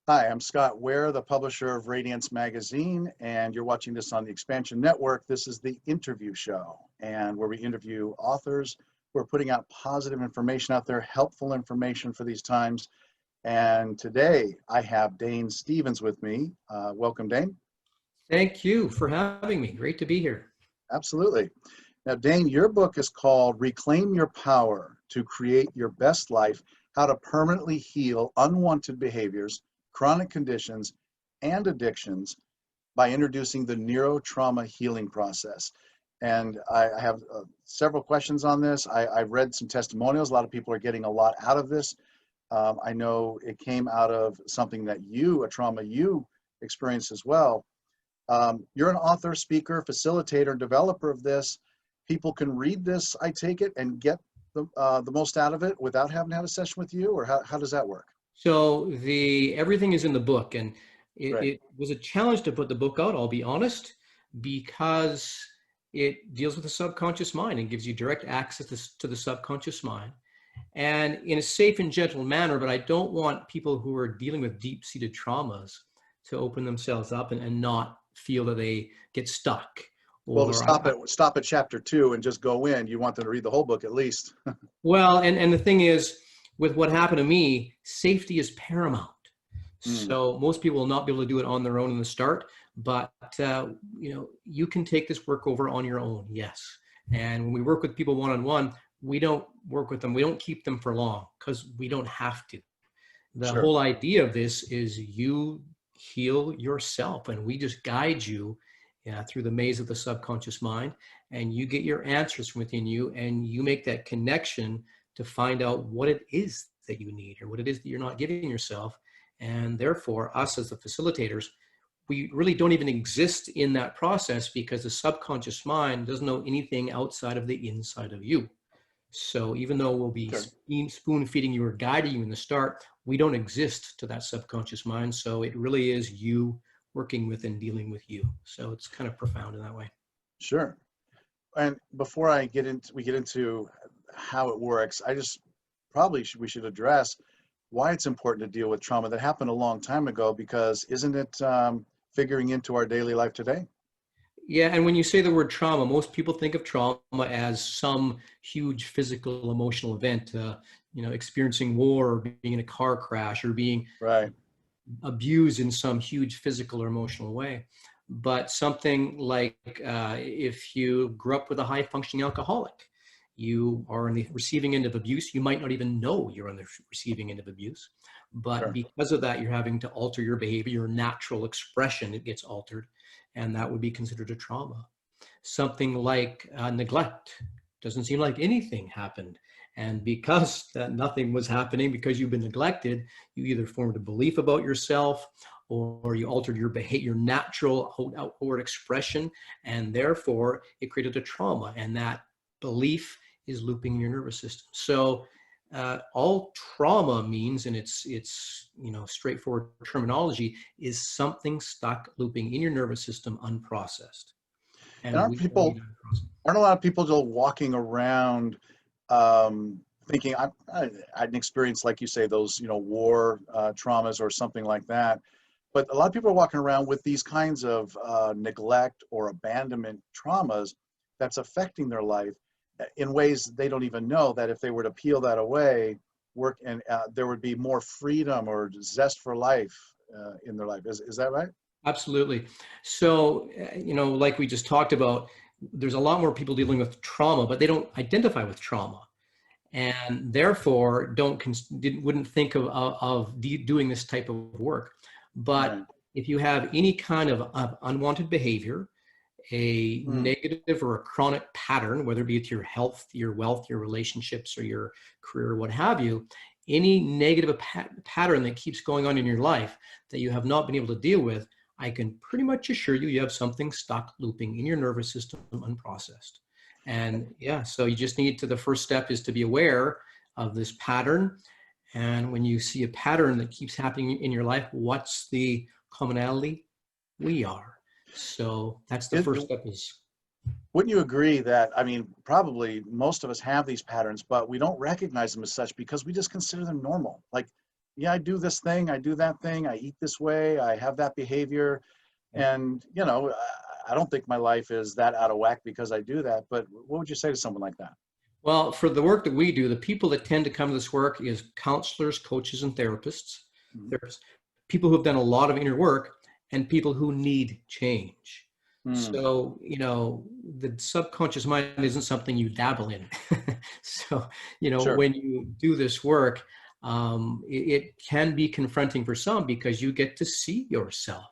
Hi, I'm Scott Ware, the publisher of Radiance Magazine, and you're watching this on the Expansion Network. This is the interview show, and where we interview authors who are putting out positive information out there, helpful information for these times. And today I have Dane Stevens with me. Welcome, Dane. Thank you for having me. Great to be here. Absolutely. Now, Dane, your book is called Reclaim Your Power to Create Your Best Life: How to Permanently Heal Unwanted Behaviors, Chronic Conditions, and Addictions by Introducing the Neurotrauma Healing Process. And I have several questions on this. I've read some testimonials. A lot of people are getting a lot out of this. I know it came out of something that a trauma you experienced as well. You're an author, speaker, facilitator, developer of this. People can read this, I take it, and get the most out of it without having to have a session with you, or how does that work? So everything is in the book, and Right. it was a challenge to put the book out, I'll be honest, because it deals with the subconscious mind and gives you direct access to the subconscious mind, and in a safe and gentle manner. But I don't want people who are dealing with deep-seated traumas to open themselves up and not feel that they get stuck. Well, to stop at chapter 2 and just go in, you want them to read the whole book at least. Well, and the thing is, with what happened to me, safety is paramount. So most people will not be able to do it on their own in the start, but you can take this work over on your own, yes. And when we work with people one-on-one, we don't work with them, we don't keep them for long, because we don't have to. The Sure. whole idea of this is you heal yourself, and we just guide you through the maze of the subconscious mind, and you get your answers from within you, and you make that connection to find out what it is that you need or what it is that you're not giving yourself. And therefore, us as the facilitators, we really don't even exist in that process, because the subconscious mind doesn't know anything outside of the inside of you. So even though we'll be spoon feeding you or guiding you in the start, we don't exist to that subconscious mind. So it really is you working with and dealing with you. So it's kind of profound in that way. Sure. And before we get into how it works, we should address why it's important to deal with trauma that happened a long time ago, because isn't it figuring into our daily life today? Yeah, and when you say the word trauma, most people think of trauma as some huge physical, emotional event, experiencing war, or being in a car crash, or being Right. abused in some huge physical or emotional way. But something like if you grew up with a high-functioning alcoholic, you are on the receiving end of abuse. You might not even know you're on the receiving end of abuse, but Sure. because of that, you're having to alter your behavior, your natural expression, it gets altered, and that would be considered a trauma. Something like neglect. Doesn't seem like anything happened. And because that nothing was happening, because you've been neglected, you either formed a belief about yourself, or you altered your behavior, your natural outward expression, and therefore it created a trauma. And that belief is looping in your nervous system. So all trauma means, and it's straightforward terminology, is something stuck looping in your nervous system unprocessed. And aren't a lot of people just walking around thinking, I had an experience like you say, those war traumas or something like that, but a lot of people are walking around with these kinds of neglect or abandonment traumas that's affecting their life in ways they don't even know, that if they were to peel that away, there would be more freedom or zest for life in their life. Is that right? Absolutely. So, like we just talked about, there's a lot more people dealing with trauma, but they don't identify with trauma, and therefore wouldn't think of doing this type of work. But Right. if you have any kind of unwanted behavior, a negative or a chronic pattern, whether it be to your health, your wealth, your relationships, or your career, what have you, any negative pattern that keeps going on in your life that you have not been able to deal with, I can pretty much assure you have something stuck looping in your nervous system unprocessed. And so you just need the first step is to be aware of this pattern. And when you see a pattern that keeps happening in your life, what's the commonality? We are. So that's the first step. Wouldn't you agree that, probably most of us have these patterns, but we don't recognize them as such because we just consider them normal. Like, yeah, I do this thing, I do that thing, I eat this way, I have that behavior. And, you know, I don't think my life is that out of whack because I do that. But what would you say to someone like that? Well, for the work that we do, the people that tend to come to this work is counselors, coaches, and therapists. Mhm. There's people who have done a lot of inner work and people who need change. Mm, So, you know, the subconscious mind isn't something you dabble in. So, you know, sure. when you do this work, it can be confronting for some because you get to see yourself.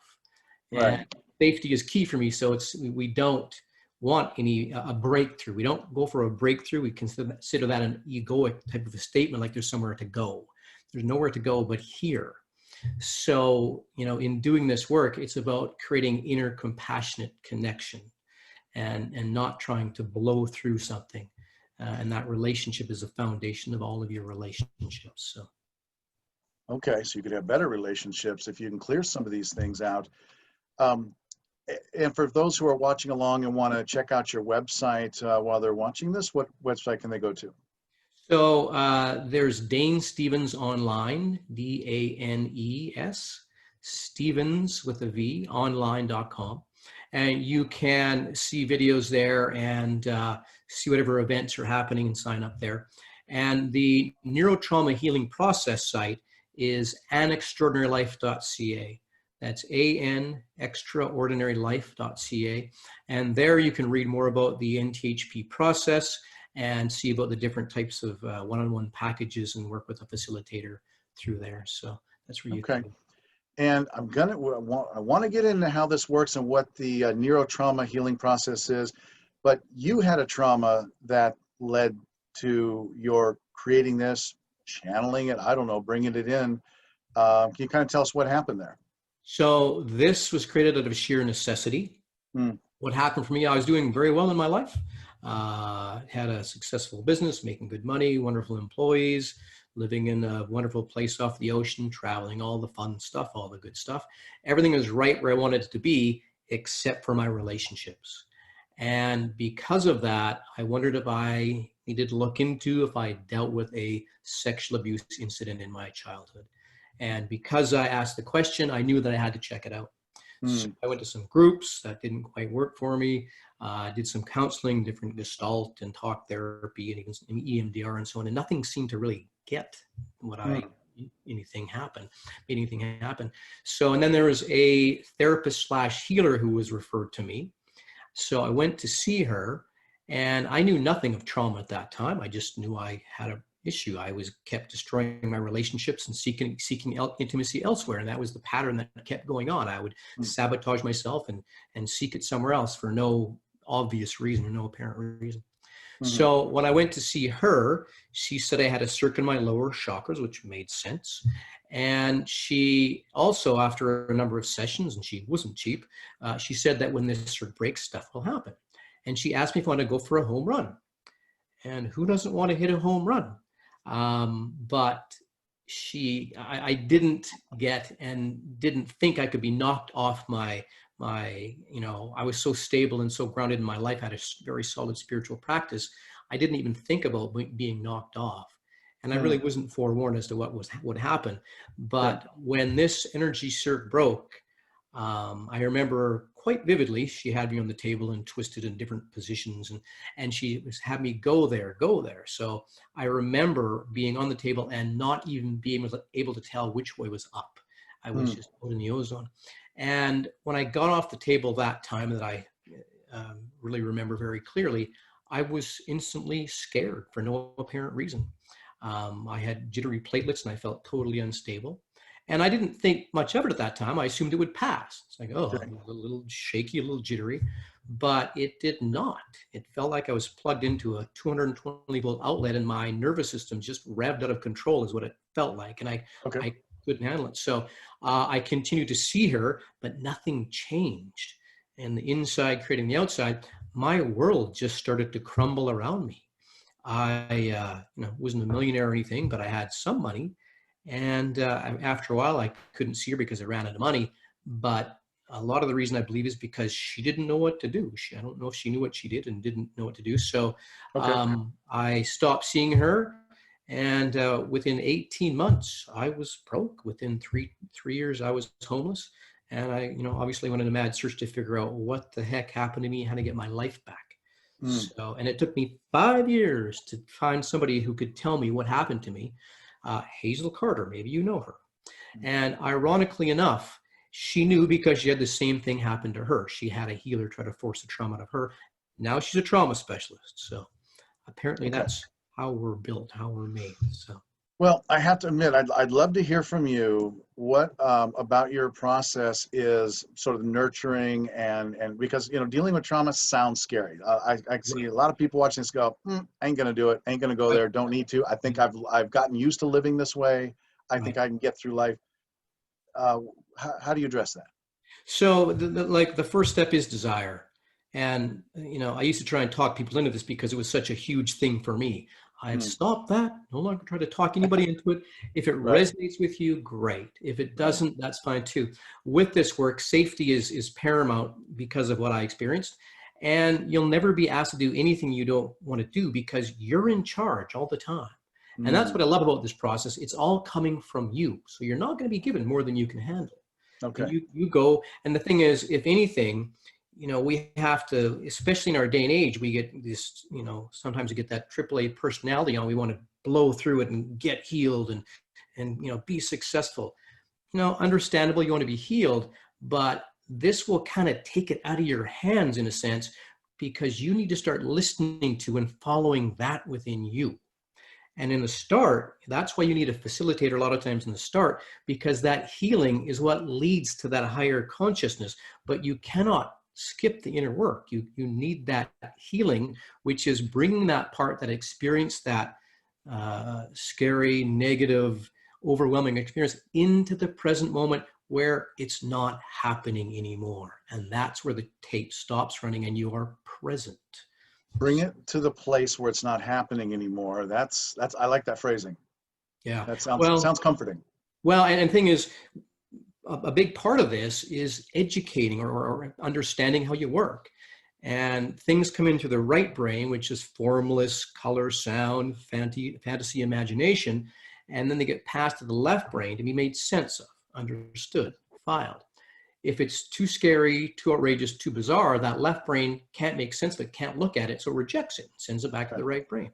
Right. And safety is key for me. So we don't want any a breakthrough. We don't go for a breakthrough. We consider that an egoic type of a statement, like there's somewhere to go. There's nowhere to go but here. So, you know, in doing this work, it's about creating inner compassionate connection and not trying to blow through something. And that relationship is the foundation of all of your relationships. So, Okay. So you could have better relationships if you can clear some of these things out. Um, and for those who are watching along and want to check out your website while they're watching this, what website can they go to? there's Dane Stevens online, Danes, Stevens with a V, online.com. And you can see videos there and see whatever events are happening and sign up there. And the neurotrauma healing process site is anextraordinarylife.ca. That's anextraordinarylife.ca. And there you can read more about the NTHP process and see about the different types of one-on-one packages and work with a facilitator through there. So that's where you can Okay. go. And I want to get into how this works and what the neurotrauma healing process is. But you had a trauma that led to your creating this, channeling it, I don't know, bringing it in. Can you kind of tell us what happened there? So this was created out of sheer necessity. Mm, What happened for me, I was doing very well in my life. Had a successful business, making good money, wonderful employees, living in a wonderful place off the ocean, traveling, all the fun stuff, all the good stuff. Everything was right where I wanted it to be, except for my relationships. And because of that, I wondered if I needed to look into if I dealt with a sexual abuse incident in my childhood. And because I asked the question, I knew that I had to check it out. So mm, I went to some groups that didn't quite work for me. Did some counseling, different Gestalt and talk therapy, and even some EMDR and so on, and nothing seemed to really get what I mm, anything happen, made anything happen. So, and then there was a therapist slash healer who was referred to me. So I went to see her, and I knew nothing of trauma at that time. I just knew I had a issue. I was kept destroying my relationships and seeking intimacy elsewhere, and that was the pattern that kept going on. I would mm, sabotage myself and seek it somewhere else for no obvious reason or no apparent reason. mm, So when I went to see her, she said I had a circ in my lower chakras, which made sense. And she also, after a number of sessions, and she wasn't cheap, she said that when this circ breaks, stuff will happen. And she asked me if I wanted to go for a home run. And who doesn't want to hit a home run? But I didn't get and didn't think I could be knocked off you know, I was so stable and so grounded in my life, I had a very solid spiritual practice. I didn't even think about being knocked off. And I really mm, wasn't forewarned as to what would happen. sure. But when this energy circ broke, I remember quite vividly, she had me on the table and twisted in different positions, and she had me go there, go there. So I remember being on the table and not even being able to tell which way was up. I was Mm, just out in the ozone. And when I got off the table that time that I really remember very clearly, I was instantly scared for no apparent reason. I had jittery platelets and I felt totally unstable. And I didn't think much of it at that time. I assumed it would pass. It's like, oh, okay. I'm a little shaky, a little jittery, but it did not. It felt like I was plugged into a 220 volt outlet and my nervous system just revved out of control is what it felt like. And Okay. I couldn't handle it. So I continued to see her, but nothing changed. And the inside creating the outside, my world just started to crumble around me. Wasn't a millionaire or anything, but I had some money. And after a while, I couldn't see her because I ran out of money. But a lot of the reason I believe is because she didn't know what to do. I don't know if she knew what she did and didn't know what to do. So Okay. I stopped seeing her. And within 18 months, I was broke. Within three years, I was homeless. And I, obviously went on a mad search to figure out what the heck happened to me, how to get my life back. Mm. So, and it took me 5 years to find somebody who could tell me what happened to me. Hazel Carter, maybe you know her. And ironically enough, she knew because she had the same thing happen to her. She had a healer try to force the trauma out of her. Now she's a trauma specialist. So apparently Okay. that's how we're built, how we're made. So. Well, I have to admit, I'd love to hear from you what about your process is sort of nurturing and because dealing with trauma sounds scary. I see a lot of people watching this go, ain't gonna do it, ain't gonna go there, don't need to. I think I've gotten used to living this way. I think I can get through life. How do you address that? So the first step is desire. And, I used to try and talk people into this because it was such a huge thing for me. I have stopped that, no longer try to talk anybody into it. If it resonates with you, great. If it doesn't, that's fine too. With this work, safety is paramount because of what I experienced. And you'll never be asked to do anything you don't want to do because you're in charge all the time. And that's what I love about this process. It's all coming from you. So you're not going to be given more than you can handle. Okay. And you go, and the thing is, if anything, we have to, especially in our day and age, we get this, sometimes we get that AAA personality on. We want to blow through it and get healed and be successful. Understandable, you want to be healed, but this will kind of take it out of your hands in a sense, because you need to start listening to and following that within you. And in the start, that's why you need a facilitator a lot of times in the start, because that healing is what leads to that higher consciousness. But you cannot skip the inner work. You need that healing, which is bringing that part that experienced that scary, negative, overwhelming experience into the present moment where it's not happening anymore. And that's where the tape stops running and you are present. Bring it to the place where it's not happening anymore. That's I like that phrasing. Yeah. That sounds comforting. Well, and the thing is, a big part of this is educating or understanding how you work. And things come into the right brain, which is formless, color, sound, fantasy, imagination. And then they get passed to the left brain to be made sense of, understood, filed. If it's too scary, too outrageous, too bizarre, that left brain can't make sense of it, can't look at it, so it rejects it, sends it back to the right brain.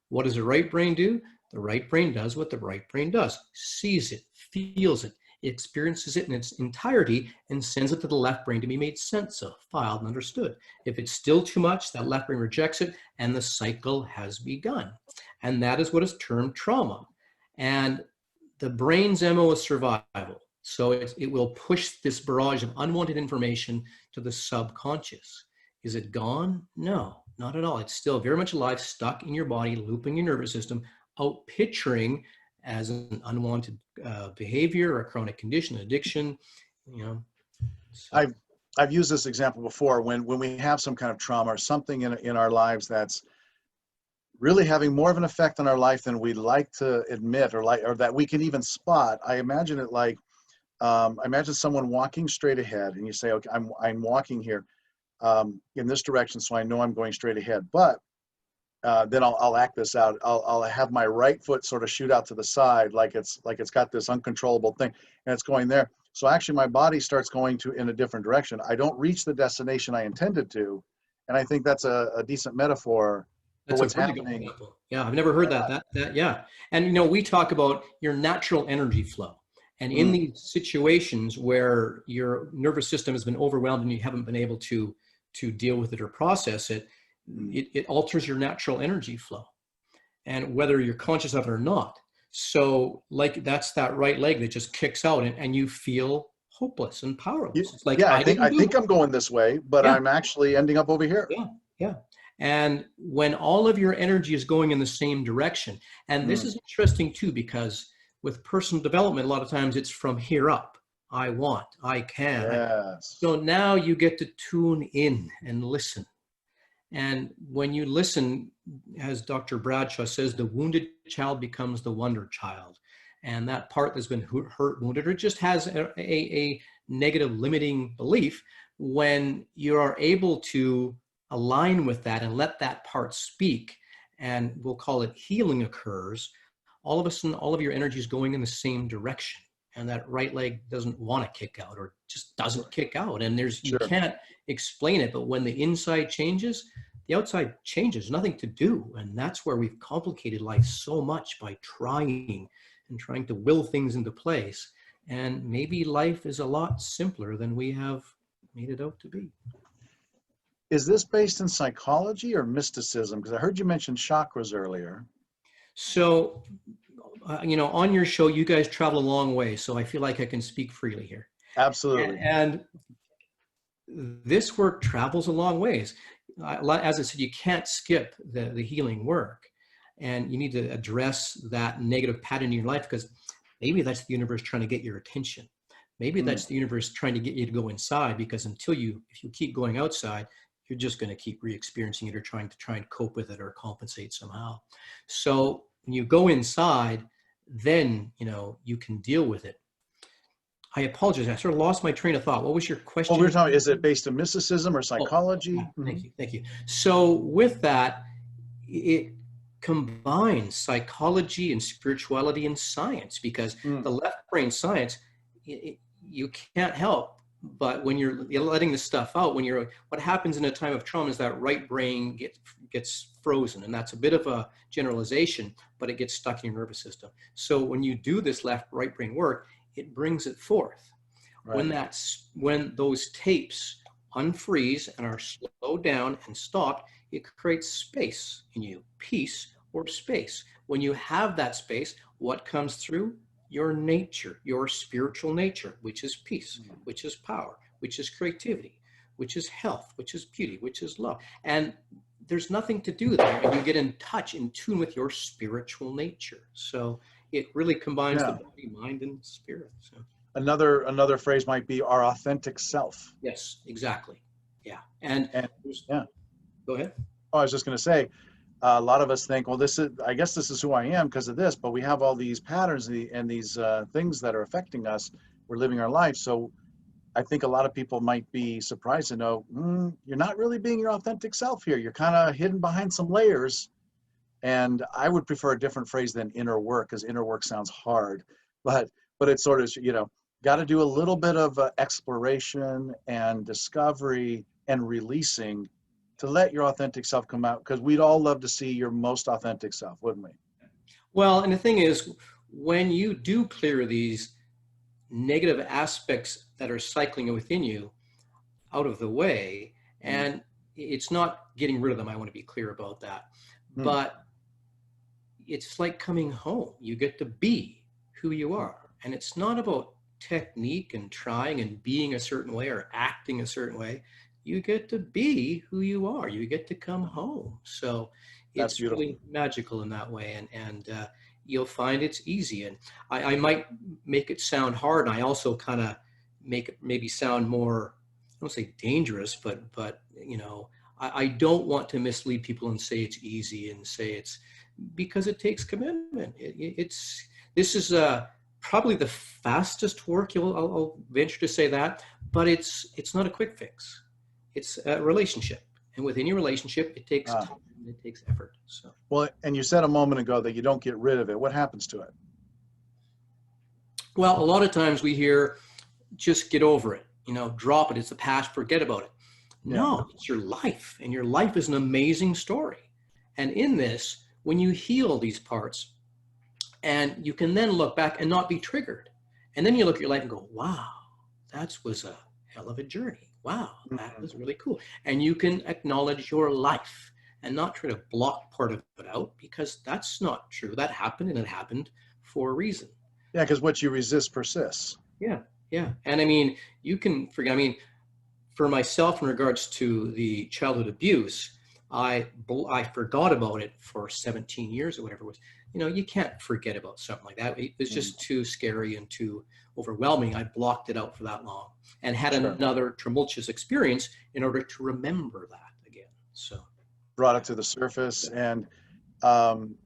What does the right brain do? The right brain does what the right brain does, sees it, feels it, experiences it in its entirety, and sends it to the left brain to be made sense of, filed, and understood. If it's still too much, that left brain rejects it, and the cycle has begun. And that is what is termed trauma. And the brain's MO is survival. So it will push this barrage of unwanted information to the subconscious. Is it gone? No, not at all. It's still very much alive, stuck in your body, looping your nervous system, out picturing as an unwanted behavior, a chronic condition, addiction. So. I've used this example before. When we have some kind of trauma or something in our lives that's really having more of an effect on our life than we'd like to admit, or that we can even spot. I imagine it like. I imagine someone walking straight ahead, and you say, "Okay, I'm walking here in this direction, so I know I'm going straight ahead." But then I'll act this out. I'll have my right foot sort of shoot out to the side, like it's got this uncontrollable thing, and it's going there. So actually, my body starts going in a different direction. I don't reach the destination I intended to, and I think that's a decent metaphor for what's happening. Yeah, I've never heard that. Yeah, and we talk about your natural energy flow. And in these situations where your nervous system has been overwhelmed and you haven't been able to deal with it or process it, it alters your natural energy flow, and whether you're conscious of it or not. So like that's that right leg that just kicks out and you feel hopeless and powerless. It's like, yeah, I think I'm going this way, but I'm actually ending up over here. Yeah. And when all of your energy is going in the same direction, and this is interesting too, because with personal development, a lot of times it's from here up. I want, I can. Yes. So now you get to tune in and listen. And when you listen, as Dr. Bradshaw says, the wounded child becomes the wonder child. And that part that's been hurt, wounded, or just has a negative limiting belief, when you are able to align with that and let that part speak, and we'll call it healing occurs, all of a sudden, all of your energy is going in the same direction. And that right leg doesn't want to kick out or just doesn't kick out. And you Sure. can't explain it, but when the inside changes, the outside changes, nothing to do. And that's where we've complicated life so much by trying to will things into place. And maybe life is a lot simpler than we have made it out to be. Is this based in psychology or mysticism? Because I heard you mention chakras earlier. So, on your show, you guys travel a long way, so I feel like I can speak freely here. Absolutely. And this work travels a long ways. As I said, you can't skip the healing work, and you need to address that negative pattern in your life, because maybe that's the universe trying to get your attention. Maybe that's the universe trying to get you to go inside, because if you keep going outside, you're just going to keep re-experiencing it or trying and cope with it or compensate somehow. So when you go inside, then, you can deal with it. I apologize. I sort of lost my train of thought. What was your question? Well, we were talking, is it based in mysticism or psychology? Thank you. So with that, it combines psychology and spirituality and science, because the left brain science, you can't help. But when you're letting this stuff out, what happens in a time of trauma is that right brain gets frozen, and that's a bit of a generalization, but it gets stuck in your nervous system. So when you do this right brain work, it brings it forth. Right. When those tapes unfreeze and are slowed down and stopped, it creates space in you, peace or space. When you have that space, what comes through? Your nature, your spiritual nature, which is peace, which is power, which is creativity, which is health, which is beauty, which is love. And there's nothing to do there. And you get in tune with your spiritual nature. So it really combines the body, mind, and spirit. So another phrase might be our authentic self. Yes, exactly. Yeah. And go ahead. Oh, I was just going to say, a lot of us think, well, I guess this is who I am because of this, but we have all these patterns and these things that are affecting us. We're living our life. So I think a lot of people might be surprised to know, you're not really being your authentic self here. You're kind of hidden behind some layers. And I would prefer a different phrase than inner work, because inner work sounds hard, but it's sort of, got to do a little bit of exploration and discovery and releasing to let your authentic self come out, because we'd all love to see your most authentic self, wouldn't we? Well, and the thing is, when you do clear these negative aspects that are cycling within you out of the way, and it's not getting rid of them, I want to be clear about that, but it's like coming home. You get to be who you are, and it's not about technique and trying and being a certain way or acting a certain way. You get to be who you are. You get to come home. So it's really magical in that way. And you'll find it's easy. And I might make it sound hard. And I also kind of make it maybe sound more, I don't say dangerous, but I don't want to mislead people and say it's easy and say it's, because it takes commitment. This is probably the fastest work. I'll venture to say that, but it's not a quick fix. It's a relationship, and within your relationship, it takes time, and it takes effort. So, well, and you said a moment ago that you don't get rid of it. What happens to it? Well, a lot of times we hear, just get over it, drop it. It's the past, forget about it. No, it's your life, and your life is an amazing story. And in this, when you heal these parts, and you can then look back and not be triggered, and then you look at your life and go, wow, that was a hell of a journey. Wow, that was really cool. And you can acknowledge your life and not try to block part of it out, because that's not true. That happened, and it happened for a reason. Yeah, because what you resist persists. Yeah. And I mean, you can forget. I mean, for myself, in regards to the childhood abuse, I forgot about it for 17 years or whatever it was. You can't forget about something like that. It was just too scary and too overwhelming. I blocked it out for that long and had another tumultuous experience in order to remember that again. So brought it to the surface. And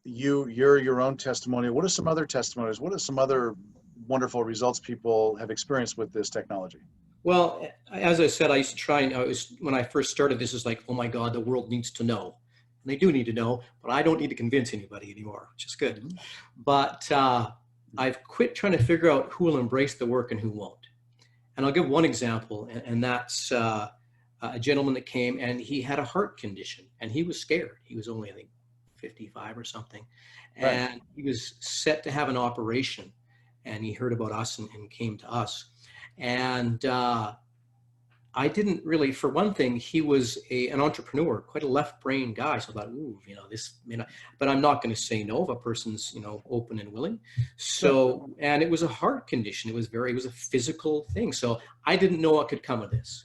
you're your own testimonial. What are some other testimonies? What are some other wonderful results people have experienced with this technology? Well, as I said, I used to try, when I first started, this is like, oh my God, the world needs to know. They do need to know, but I don't need to convince anybody anymore, which is good. Mhm. But I've quit trying to figure out who will embrace the work and who won't. And I'll give one example, and that's a gentleman that came, and he had a heart condition, and he was scared. He was only, I think, 55 or something, Right. and he was set to have an operation, and he heard about us and came to us. And I didn't really, for one thing, he was an entrepreneur, quite a left brain guy. So I thought, ooh, this, but I'm not going to say no if a person's, open and willing. Sure. So, and it was a heart condition. It was a physical thing. So I didn't know what could come of this,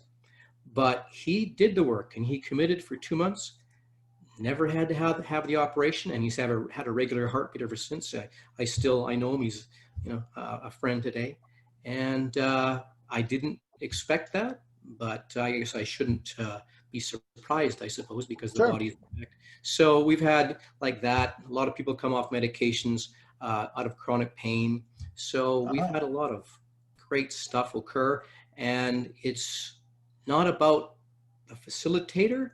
but he did the work and he committed for 2 months, never had to have the operation. And he's had a regular heartbeat ever since. I know him. He's, a friend today. And I didn't expect that, but I guess I shouldn't be surprised, I suppose, because the Sure. body is back. So we've had like that. A lot of people come off medications out of chronic pain. So we've had a lot of great stuff occur, and it's not about the facilitator,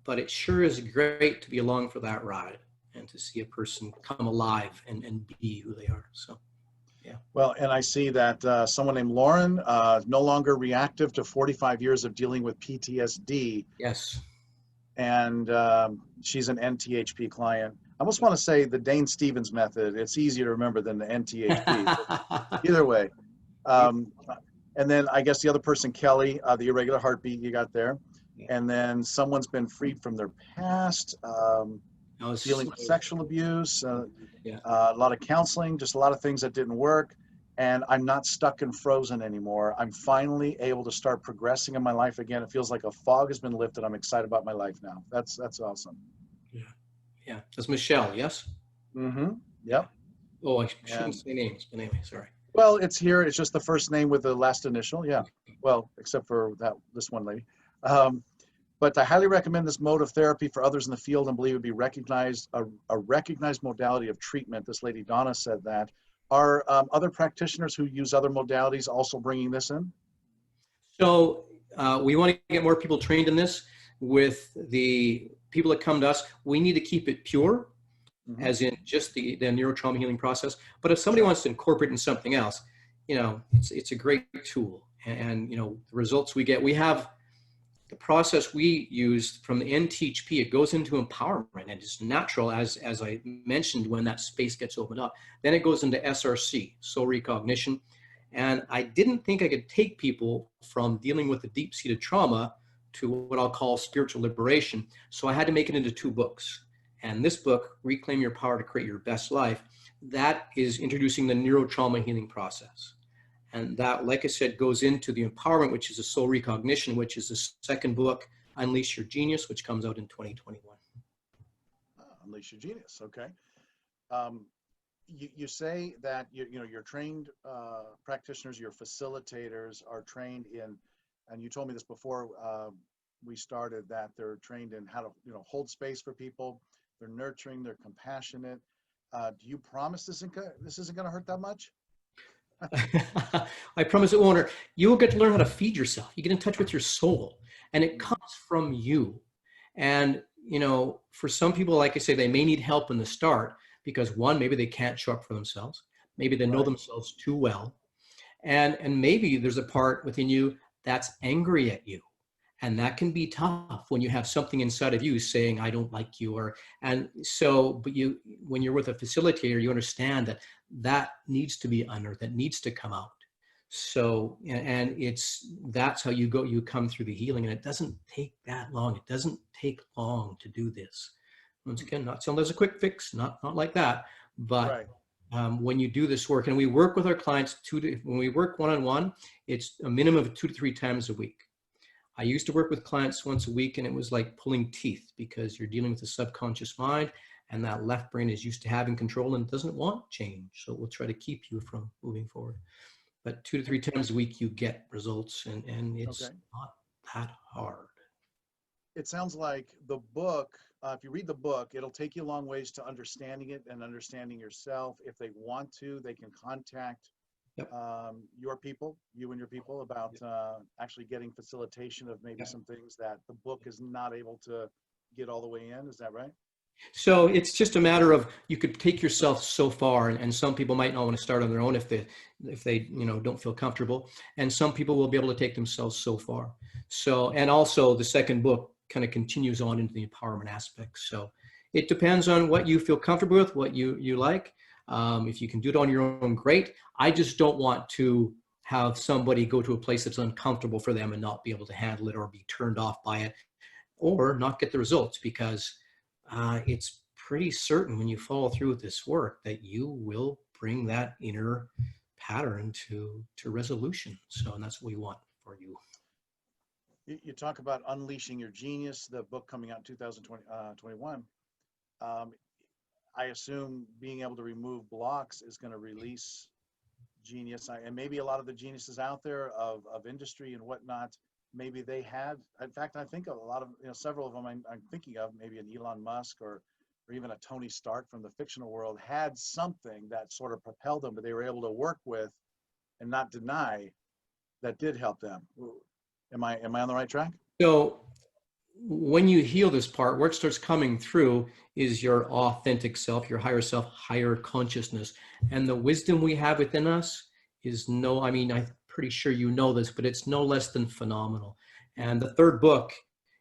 but it sure is great to be along for that ride and to see a person come alive and be who they are. So. Yeah. Well, and I see that someone named Lauren, no longer reactive to 45 years of dealing with PTSD, Yes. and she's an NTHP client. I almost want to say the Dane Stevens method. It's easier to remember than the NTHP. Either way. And then I guess the other person, Kelly, the irregular heartbeat you got there. And then someone's been freed from their past, dealing with sexual abuse, a lot of counseling, just a lot of things that didn't work. And I'm not stuck and frozen anymore. I'm finally able to start progressing in my life again. It feels like a fog has been lifted. I'm excited about my life now. That's awesome. Yeah. Yeah. That's Michelle, yes? Mm-hmm. Yep. Oh, I shouldn't say names, but anyway, sorry. Well, it's here. It's just the first name with the last initial. Yeah. Well, except for this one lady. But I highly recommend this mode of therapy for others in the field and believe it would be recognized, a recognized modality of treatment. This lady, Donna, said that. Are other practitioners who use other modalities also bringing this in? So we want to get more people trained in this. With the people that come to us, we need to keep it pure, as in just the neurotrauma healing process. But if somebody wants to incorporate in something else, it's a great tool. And the results we get, we have the process we use from the NTHP, it goes into empowerment, and it's natural, as I mentioned, when that space gets opened up. Then it goes into SRC, soul recognition. And I didn't think I could take people from dealing with the deep-seated trauma to what I'll call spiritual liberation. So I had to make it into 2 books. And this book, Reclaim Your Power to Create Your Best Life, that is introducing the neurotrauma healing process. And that, like I said, goes into the empowerment, which is a soul recognition, which is the second book, Unleash Your Genius, which comes out in 2021. Unleash Your Genius. Okay. You say that your trained practitioners, your facilitators are trained in, and you told me this before we started, that they're trained in how to hold space for people. They're nurturing. They're compassionate. Do you promise this isn't going to hurt that much? I promise it won't hurt. You will get to learn how to feed yourself. You get in touch with your soul, and it comes from you. And, for some people, like I say, they may need help in the start because, one, maybe they can't show up for themselves. Maybe they know themselves too well. And maybe there's a part within you that's angry at you. And that can be tough when you have something inside of you saying, I don't like you. But when you're with a facilitator, you understand that needs to be unearthed, that needs to come out. So, and that's how you come through the healing. And it doesn't take that long. It doesn't take long to do this. Once again, not saying there's a quick fix, not like that, but when you do this work, and we work with our clients when we work one-on-one, it's a minimum of 2 to 3 times a week. I used to work with clients once a week, and it was like pulling teeth because you're dealing with the subconscious mind, and that left brain is used to having control and doesn't want change. So we'll try to keep you from moving forward. But 2 to 3 times a week, you get results, and it's not that hard. It sounds like the book, if you read the book, it'll take you a long ways to understanding it and understanding yourself. If they want to, they can contact you and your people about actually getting facilitation of maybe some things that the book is not able to get all the way in. Is that right? So it's just a matter of, you could take yourself so far, and some people might not want to start on their own if they don't feel comfortable, and some people will be able to take themselves so far. So, and also the second book kind of continues on into the empowerment aspect. So it depends on what you feel comfortable with, what you like. If you can do it on your own, great. I just don't want to have somebody go to a place that's uncomfortable for them and not be able to handle it, or be turned off by it, or not get the results, because it's pretty certain when you follow through with this work that you will bring that inner pattern to resolution. So, and that's what we want for you. You talk about unleashing your genius, the book coming out in 2021. I assume being able to remove blocks is going to release genius, and maybe a lot of the geniuses out there of industry and whatnot, maybe they had, in fact, I think a lot of, several of them I'm thinking of, maybe an Elon Musk or even a Tony Stark from the fictional world, had something that sort of propelled them, but they were able to work with and not deny, that did help them. Am I on the right track? So when you heal this part, where it starts coming through is your authentic self, your higher self, higher consciousness. And the wisdom we have within us is I'm pretty sure you know this, but it's no less than phenomenal. And the third book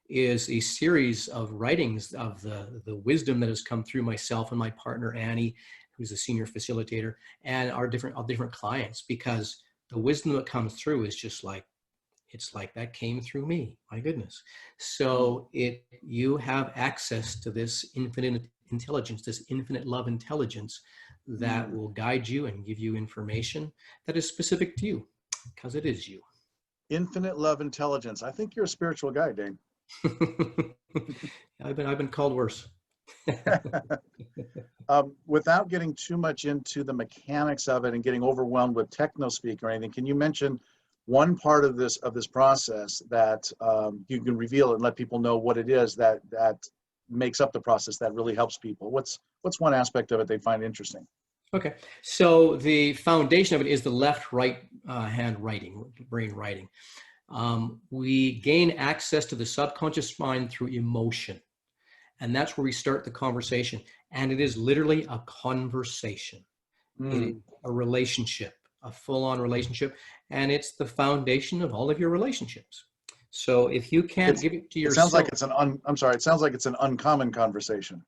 is a series of writings of the wisdom that has come through myself and my partner, Annie, who's a senior facilitator, and our different clients, because the wisdom that comes through is just like, it's like that came through me. My goodness. So you have access to this infinite intelligence, this infinite love intelligence that will guide you and give you information that is specific to you, because it is you. Infinite love intelligence. I think you're a spiritual guy, Dane. I've been called worse. Without getting too much into the mechanics of it and getting overwhelmed with techno speak or anything, can you mention one part of this process that you can reveal and let people know what it is that makes up the process that really helps people? What's one aspect of it they find interesting? Okay, so the foundation of it is the left-right hand writing, brain writing. We gain access to the subconscious mind through emotion. And that's where we start the conversation. And it is literally a conversation. It is a relationship, a full-on relationship. And it's the foundation of all of your relationships. So if you can't give it to yourself. It sounds like it's it sounds like it's an uncommon conversation.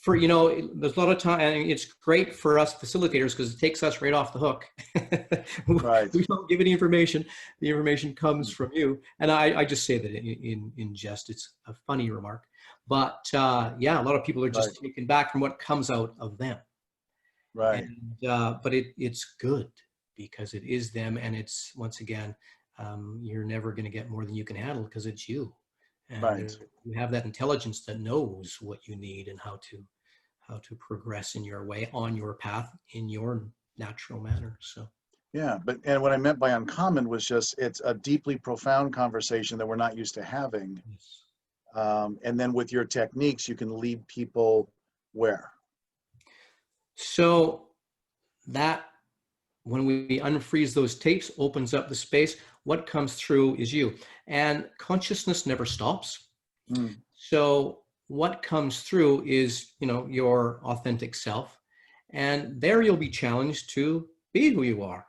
There's a lot of time, and it's great for us facilitators because it takes us right off the hook. Right. We don't give any information. The information comes from you. And I just say that in jest. It's a funny remark. But yeah, a lot of people are just taken back from what comes out of them. Right. And, but it's good because it is them. And it's, once again, you're never going to get more than you can handle because it's you. And you have that intelligence that knows what you need and how to progress in your way, on your path, in your natural manner. So yeah, and what I meant by uncommon was just, it's a deeply profound conversation that we're not used to having. yes. And then with your techniques, you can lead people where? So that, when we unfreeze those tapes, opens up the space. What comes through is you. And consciousness never stops. So what comes through is, your authentic self. And there you'll be challenged to be who you are,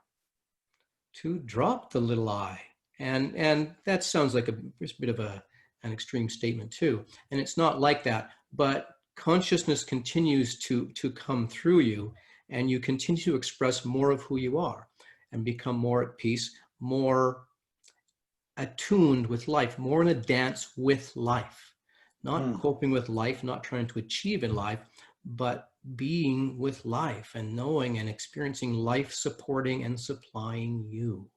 to drop the little I. And that sounds like a bit of an extreme statement too. And it's not like that, but consciousness continues to come through you, and you continue to express more of who you are and become more at peace, more attuned with life, more in a dance with life, not coping with life, not trying to achieve in life, but being with life and knowing and experiencing life supporting and supplying you.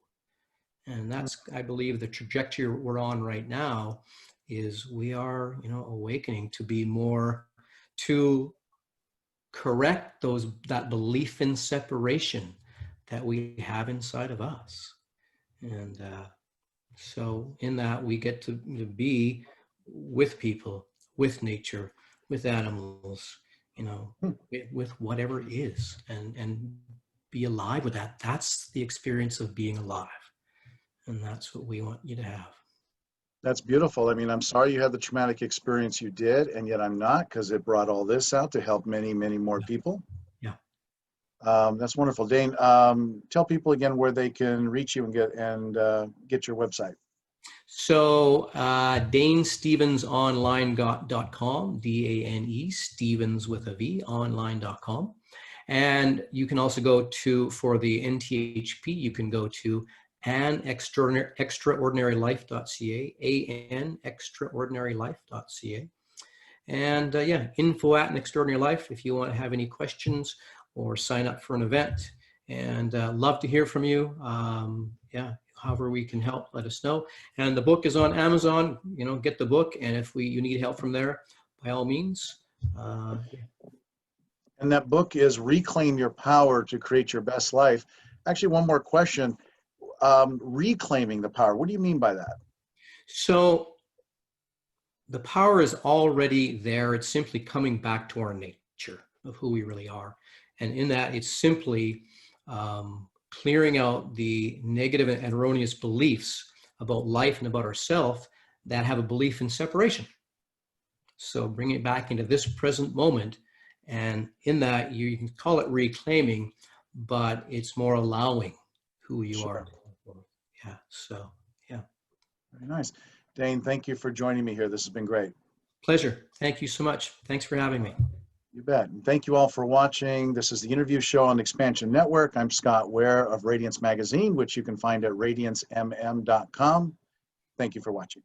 And that's, I believe, the trajectory we're on right now is we are, awakening to be more, to correct that belief in separation that we have inside of us. And so in that, we get to be with people, with nature, with animals, with whatever is, and be alive with that. That's the experience of being alive. And that's what we want you to have. That's beautiful. I mean, I'm sorry you had the traumatic experience you did, and yet I'm not, because it brought all this out to help many, many more Yeah. people. Yeah. That's wonderful. Dane, tell people again where they can reach you and get your website. So danestevensonline.com, DANE, Stevens with a V, online.com. And you can also go to, for the NTHP, you can go to extraordinarylife.ca, extraordinarylife.ca. And yeah, info@extraordinary life if you want to have any questions or sign up for an event. And love to hear from you. Yeah, however we can help, let us know. And the book is on Amazon. You know, get the book. And if you need help from there, by all means. Yeah. And that book is Reclaim Your Power to Create Your Best Life. Actually, one more question. Reclaiming the power, what do you mean by that? So the power is already there. It's simply coming back to our nature of who we really are. And in that, it's simply clearing out the negative and erroneous beliefs about life and about ourselves that have a belief in separation. So bring it back into this present moment. And in that, you can call it reclaiming, but it's more allowing who you are. Yeah. So, yeah. Very nice. Dane, thank you for joining me here. This has been great. Pleasure. Thank you so much. Thanks for having me. You bet. And thank you all for watching. This is the interview show on Expansion Network. I'm Scott Ware of Radiance Magazine, which you can find at radiancemм.com. Thank you for watching.